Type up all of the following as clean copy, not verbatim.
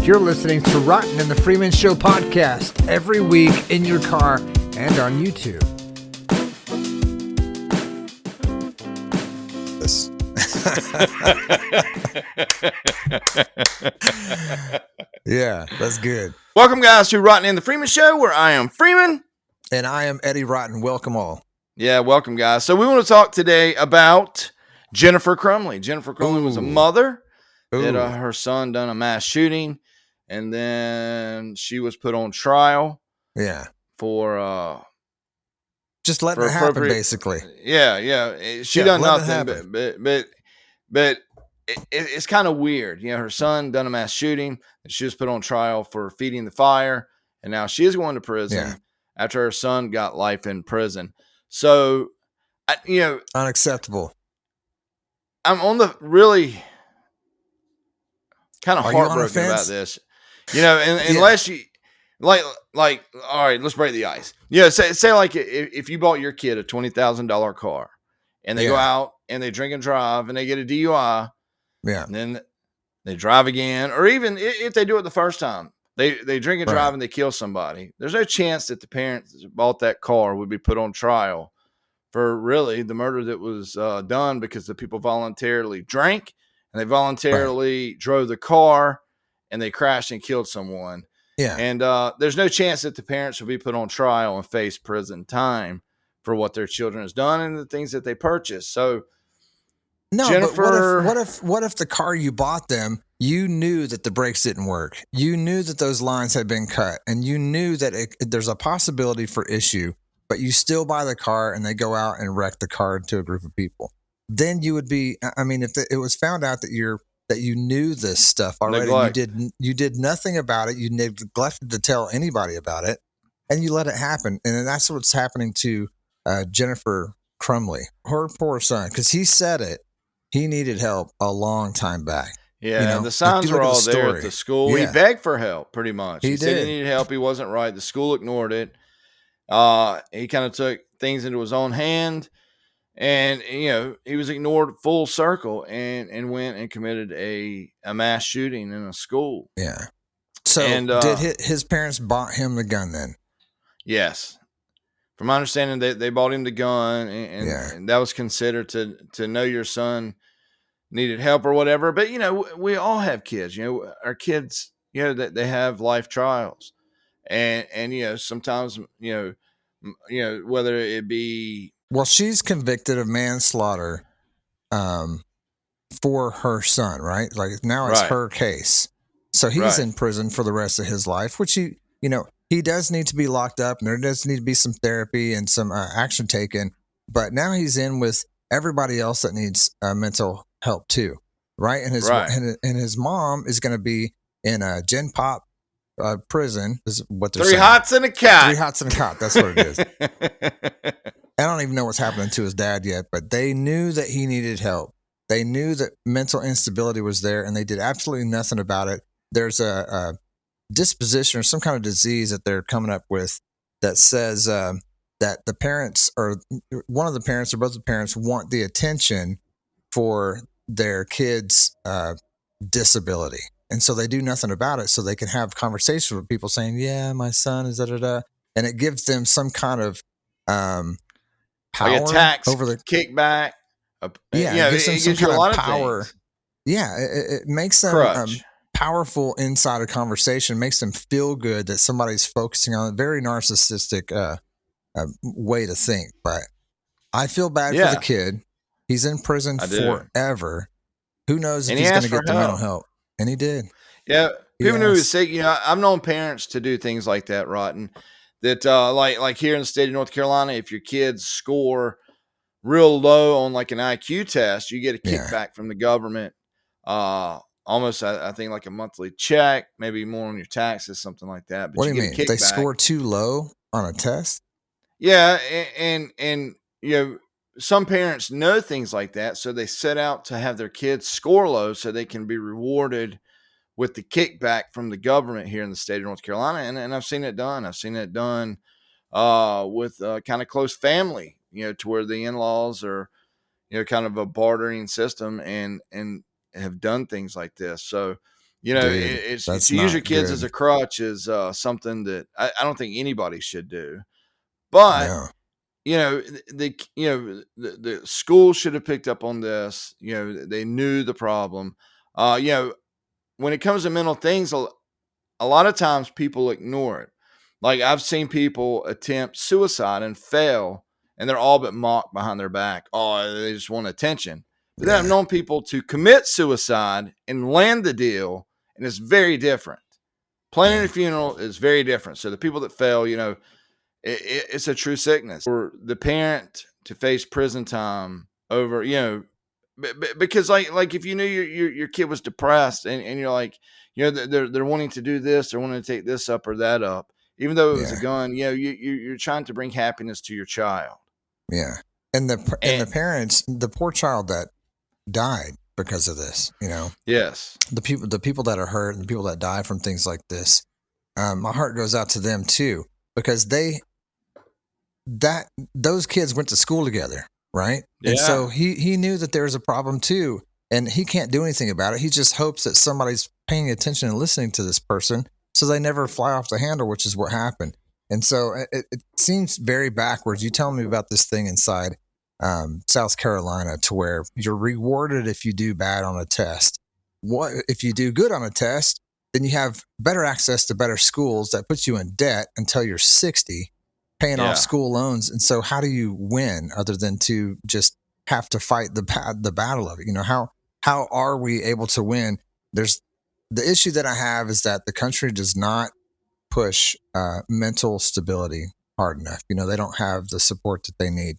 You're listening to Rotten and the Freeman Show podcast every week in your car and on YouTube. Yeah, that's good. Welcome, guys, to Rotten and the Freeman Show, where I am Freeman. And I am Eddie Rotten. Welcome all. Yeah, welcome, guys. So we want to talk today about Jennifer Crumbley. Jennifer Crumbley was a mother that her son done a mass shooting, and then she was put on trial. Yeah. For just letting it happen, basically. Yeah. She done nothing, but it's kind of weird. You know, her son done a mass shooting, and she was put on trial for feeding the fire, and now she is going to prison after her son got life in prison. So, unacceptable. I'm on the really kind of heartbroken about this. You know, unless you like, all right, let's break the ice. Yeah, say like if you bought your kid a $20,000 car, and they go out and they drink and drive and they get a DUI. Yeah. And then they drive again, or even if they do it the first time, they drink and drive and they kill somebody. There's no chance that the parents that bought that car would be put on trial for really the murder that was done because the people voluntarily drank and they voluntarily drove the car and they crashed and killed someone. Yeah. And there's no chance that the parents will be put on trial and face prison time for what their children has done and the things that they purchased. So, no, Jennifer, but what if the car you bought them, you knew that the brakes didn't work, you knew that those lines had been cut, and you knew that there's a possibility for issue, but you still buy the car and they go out and wreck the car to a group of people? Then you would be. I mean, if it was found out that you knew this stuff already, you did nothing about it, you neglected to tell anybody about it, and you let it happen, and that's what's happening to Jennifer Crumbley, her poor son, because he said it. He needed help a long time back. Yeah, the signs were all there at the school. Yeah. He begged for help, pretty much. He said he needed help. He wasn't right. The school ignored it. He kind of took things into his own hand, and he was ignored full circle, and went and committed a mass shooting in a school. Yeah. So did his parents bought him the gun then? Yes. From my understanding, they bought him the gun, and that was considered to know your son needed help or whatever. But, we all have kids. Our kids, they have life trials. And sometimes, whether it be... Well, she's convicted of manslaughter for her son, right? Like now it's her case. So he's in prison for the rest of his life, which he does need to be locked up, and there does need to be some therapy and some action taken. But now he's in with everybody else that needs mental help too, right? And his mom is going to be in a Gen Pop prison. Is what they're saying. 3 hots and a cot. 3 hots and a cot. That's what it is. I don't even know what's happening to his dad yet, but they knew that he needed help. They knew that mental instability was there, and they did absolutely nothing about it. There's a disposition or some kind of disease that they're coming up with that says that the parents or one of the parents or both the parents want the attention for their kids' disability. And so they do nothing about it so they can have conversations with people saying, yeah, my son is da-da-da. And it gives them some kind of power like a tax over the kickback. It gives them some kind of power. Yeah, it makes them powerful inside a conversation, makes them feel good that somebody's focusing on a very narcissistic way to think. But I feel bad for the kid. He's in prison forever. Who knows if he's going to get the mental help? And he did. Yeah. People knew he was sick. I've known parents to do things like that, Rotten. That like here in the state of North Carolina, if your kids score real low on like an IQ test, you get a kickback from the government. Almost, I think, like a monthly check, maybe more on your taxes, something like that. But what do you mean? If they score too low on a test? Yeah, and some parents know things like that, so they set out to have their kids score low so they can be rewarded with the kickback from the government here in the state of North Carolina. And I've seen it done. I've seen it done with kind of close family, to where the in-laws are, kind of a bartering system and have done things like this. So, You know, Dude, it's that's to use your not kids good. as a crutch is something that I don't think anybody should do. But No. the school should have picked up on this. They knew the problem. When it comes to mental things, a lot of times people ignore it. Like I've seen people attempt suicide and fail, and they're all but mocked behind their back. Oh, they just want attention. But then I've Yeah. known people to commit suicide and land the deal, and it's very different. Planning Yeah. a funeral is very different. So the people that fail, it's a true sickness. For the parent to face prison time over, because like if you knew your kid was depressed and you're like, they're wanting to do this, they're wanting to take this up or that up, even though it was a Yeah. gun, you're trying to bring happiness to your child. Yeah. And And the parents, the poor child that died because of this, yes, the people that are hurt and the people that die from things like this, my heart goes out to them too, because those kids went to school together, right? And so yeah, he knew that there was a problem too, and he can't do anything about it. He just hopes that somebody's paying attention and listening to this person, so they never fly off the handle, which is what happened. And so it seems very backwards. You tell me about this thing inside South Carolina, to where you're rewarded if you do bad on a test. What if you do good on a test? Then you have better access to better schools that puts you in debt until you're 60, paying off yeah, school loans. And so, how do you win other than to just have to fight the battle of it? How are we able to win? There's the issue that I have is that the country does not push mental stability hard enough. They don't have the support that they need.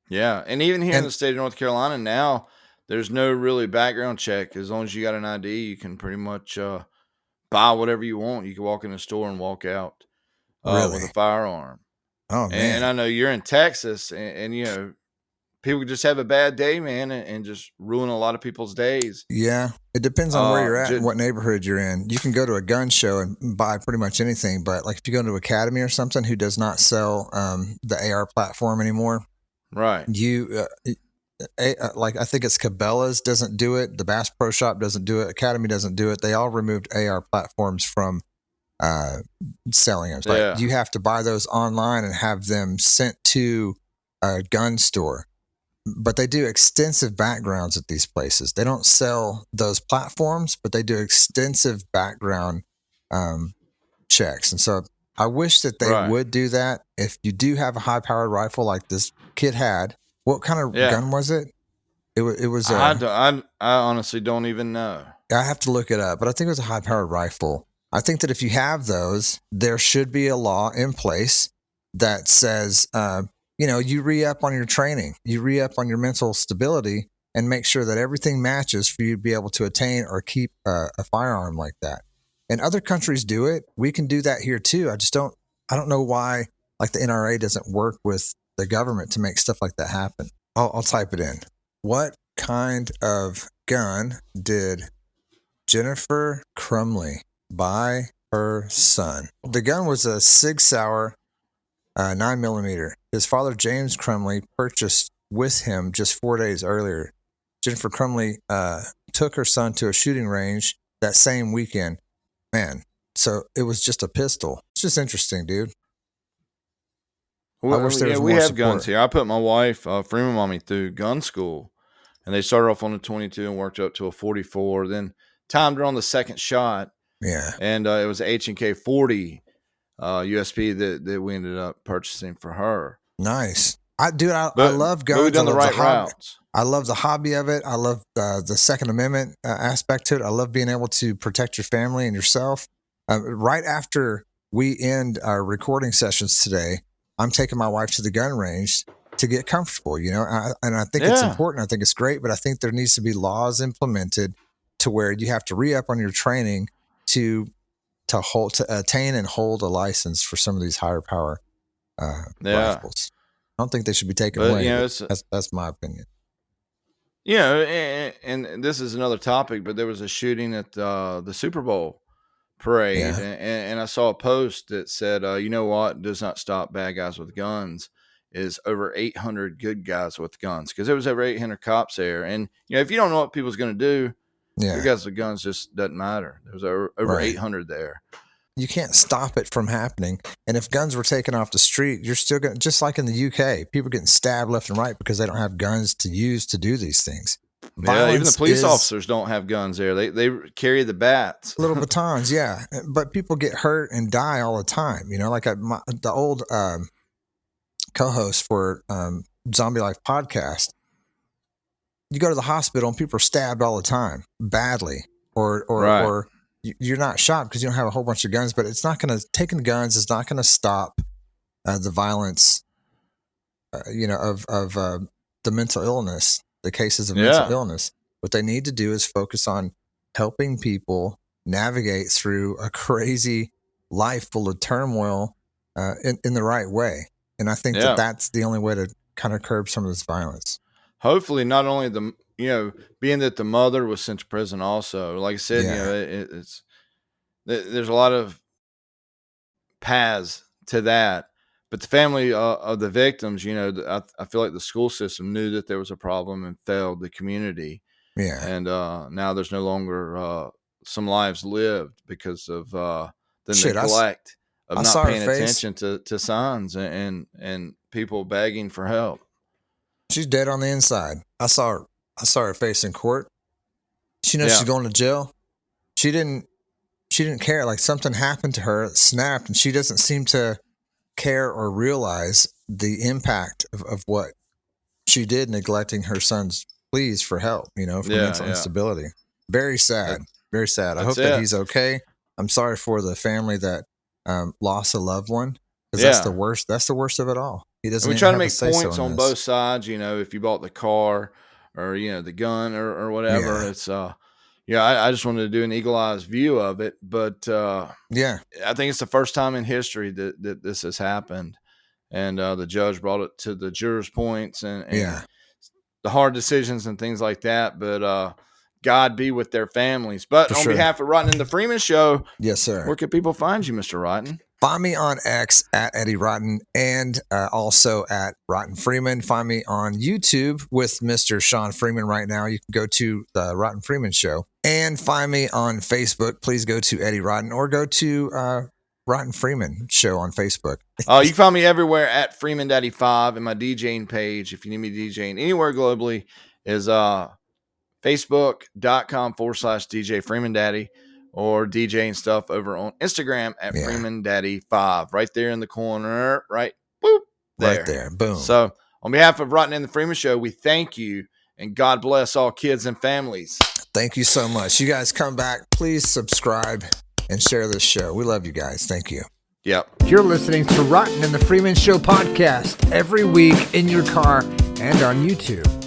yeah. And even here in And the state of North Carolina now, there's no really background check. As long as you got an ID, you can pretty much buy whatever you want. You can walk in the store and walk out with a really, firearm. oh And man, I know you're in Texas, and people just have a bad day, man, and just ruin a lot of people's days. yeah. It depends on where you're at and Just, what neighborhood you're in. You can go to a gun show and buy pretty much anything, but like if you go to Academy or something who does not sell the AR platform anymore, right. you like I think it's Cabela's doesn't do it, the Bass Pro Shop doesn't do it, Academy doesn't do it. They all removed AR platforms from uh, selling them. It's like Yeah. you have to buy those online and have them sent to a gun store. But they do extensive backgrounds at these places. They don't sell those platforms, but they do extensive background um, checks. And so I wish that they Right. would do that. If you do have a high powered rifle like this kid had, what kind of Yeah. gun was it? It was I honestly don't even know. I have to look it up, but I think it was a high powered rifle. I think that if you have those, there should be a law in place that says, you re up on your training, you re up on your mental stability, and make sure that everything matches for you to be able to attain or keep a firearm like that. And other countries do it. We can do that here too. I don't know why, like the NRA doesn't work with the government to make stuff like that happen. I'll type it in. What kind of gun did Jennifer Crumbley buy her son? The gun was a Sig Sauer 9mm. His father, James Crumbley, purchased with him just 4 days earlier. Jennifer Crumbley took her son to a shooting range that same weekend. Man, so it was just a pistol. It's just interesting, dude. I wish there was We more have guns support. here. I put my wife, Freeman Mommy, through gun school, and they started off on a 22 and worked up to a 44. Then timed her on the second shot, Yeah, and it was H&K 40 USP that we ended up purchasing for her. nice. I But love but we've guns. I done the love the right hobby. routes. I love the hobby of it. I love the Second Amendment aspect to it. I love being able to protect your family and yourself. Right after we end our recording sessions today, I'm taking my wife to the gun range to get comfortable, and I think it's Yeah. important. I think it's great, but I think there needs to be laws implemented to where you have to re up on your training to to attain and hold a license for some of these higher power Yeah. rifles. I don't think they should be taken But away, but it's that's my opinion. and this is another topic, but there was a shooting at the Super Bowl parade, Yeah, and I saw a post that said, you know what does not stop bad guys with guns is over 800 good guys with guns, because there was over 800 cops there. And if you don't know what people's going to do, Yeah. Who gets the guns just doesn't matter. There was over 800 there. You can't stop it from happening. And if guns were taken off the street, you're still going to, just like in the UK, people getting stabbed left and right because they don't have guns to use to do these things. Yeah, even the police officers don't have guns there. They carry the bats. Little batons, yeah. But people get hurt and die all the time. You know, like the old co-host for Zombie Life podcast, you go to the hospital and people are stabbed all the time, badly. Or you're not shot because you don't have a whole bunch of guns, but it's not going to, taking guns is not going to stop the violence, of the mental illness, the cases of mental illness. What they need to do is focus on helping people navigate through a crazy life full of turmoil in the right way. And I think that's the only way to kind of curb some of this violence. Hopefully, not only being that the mother was sent to prison also, like I said, it's there's a lot of paths to that, but the family of the victims, I feel like the school system knew that there was a problem and failed the community. Yeah. And now there's no longer some lives lived because of the neglect of not paying attention to signs and people begging for help. She's dead on the inside. I saw her face in court. She knows she's going to jail. She didn't care. Like something happened to her, it snapped, and she doesn't seem to care or realize the impact of what she did, neglecting her son's pleas for help, for mental instability. Very sad. Very sad. I hope that he's okay. I'm sorry for the family that lost a loved one, because that's the worst. That's the worst of it all. He doesn't. We try to make points on both sides. If you bought the car or the gun or whatever, it's I just wanted to do an eagle-eyed view of it, but I think it's the first time in history that this has happened, and the judge brought it to the jurors' points and the hard decisions and things like that. But God be with their families. But on behalf of Rotten and the Freeman Show, yes, sir. Where can people find you, Mr. Rotten? Find me on X at Eddie Rotten and also at Rotten Freeman. Find me on YouTube with Mr. Sean Freeman right now. You can go to the Rotten Freeman Show. And find me on Facebook. Please go to Eddie Rotten or go to Rotten Freeman Show on Facebook. You can find me everywhere at Freeman Daddy 5, and my DJing page, if you need me DJing anywhere globally, is Facebook.com/DJ Freeman Daddy, or DJing stuff over on Instagram at Freeman Daddy 5. Right there in the corner, right? Boop. There. Right there. Boom. So on behalf of Rotten and the Freeman Show, we thank you, and God bless all kids and families. Thank you so much. You guys come back. Please subscribe and share this show. We love you guys. Thank you. Yep. You're listening to Rotten and the Freeman Show podcast every week in your car and on YouTube.